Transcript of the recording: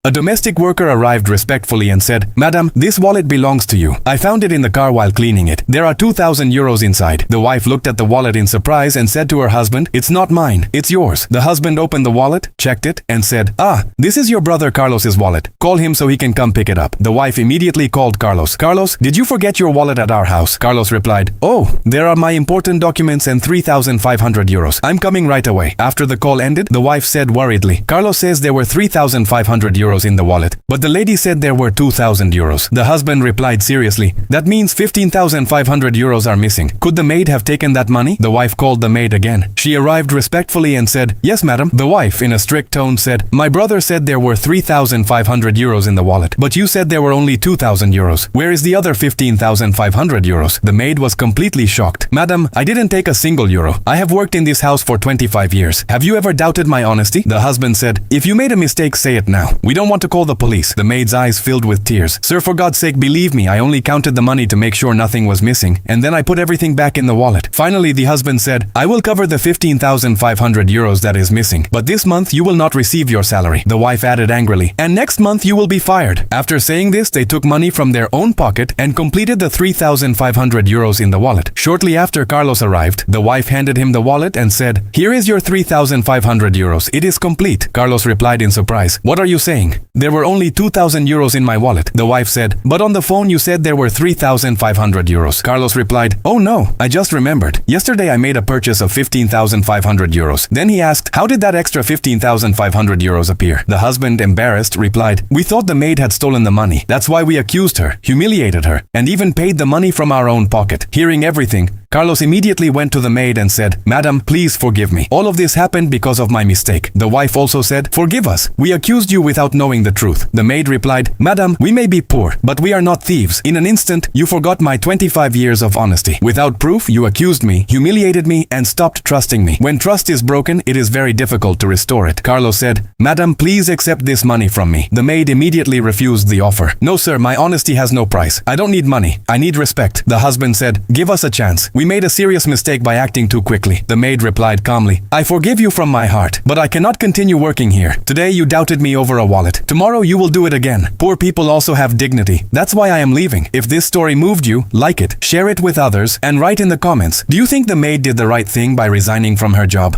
A domestic worker arrived respectfully and said, "Madam, this wallet belongs to you. I found it in the car while cleaning it. There are 2,000 euros inside." The wife looked at the wallet in surprise and said to her husband, "It's not mine, it's yours." The husband opened the wallet, checked it, and said, "Ah, this is your brother Carlos's wallet. Call him so he can come pick it up." The wife immediately called Carlos. "Carlos, did you forget your wallet at our house?" Carlos replied, "Oh, there are my important documents and 3,500 euros. I'm coming right away." After the call ended, the wife said worriedly, "Carlos says there were 3,500 euros in the wallet, but the lady said there were 2,000 euros. The husband replied seriously, "That means 15,500 euros are missing. Could the maid have taken that money?" The wife called the maid again. She arrived respectfully and said, "Yes, madam." The wife, in a strict tone, said, "My brother said there were 3,500 euros in the wallet, but you said there were only 2,000 euros. Where is the other 15,500 euros? The maid was completely shocked. "Madam, I didn't take a single euro. I have worked in this house for 25 years. Have you ever doubted my honesty?" The husband said, "If you made a mistake, say it now. We don't want to call the police." The maid's eyes filled with tears. "Sir, for God's sake, believe me, I only counted the money to make sure nothing was missing, and then I put everything back in the wallet." Finally, the husband said, "I will cover the 15,500 euros that is missing, but this month you will not receive your salary." The wife added angrily, "And next month you will be fired." After saying this, they took money from their own pocket and completed the 3,500 euros in the wallet. Shortly after Carlos arrived, the wife handed him the wallet and said, "Here is your 3,500 euros. It is complete." Carlos replied in surprise, "What are you saying? There were only 2,000 euros in my wallet." The wife said, "But on the phone you said there were 3,500 euros. Carlos replied, "Oh no, I just remembered. Yesterday I made a purchase of 15,500 euros. Then he asked, "How did that extra 15,500 euros appear?" The husband, embarrassed, replied, "We thought the maid had stolen the money. That's why we accused her, humiliated her, and even paid the money from our own pocket." Hearing everything, Carlos immediately went to the maid and said, "Madam, please forgive me. All of this happened because of my mistake." The wife also said, "Forgive us. We accused you without knowing the truth." The maid replied, "Madam, we may be poor, but we are not thieves. In an instant, you forgot my 25 years of honesty. Without proof, you accused me, humiliated me, and stopped trusting me. When trust is broken, it is very difficult to restore it." Carlos said, "Madam, please accept this money from me." The maid immediately refused the offer. "No, sir, my honesty has no price. I don't need money. I need respect." The husband said, "Give us a chance. We made a serious mistake by acting too quickly." The maid replied calmly, "I forgive you from my heart, but I cannot continue working here. Today you doubted me over a wallet. Tomorrow you will do it again. Poor people also have dignity. That's why I am leaving." If this story moved you, like it, share it with others, and write in the comments, do you think the maid did the right thing by resigning from her job?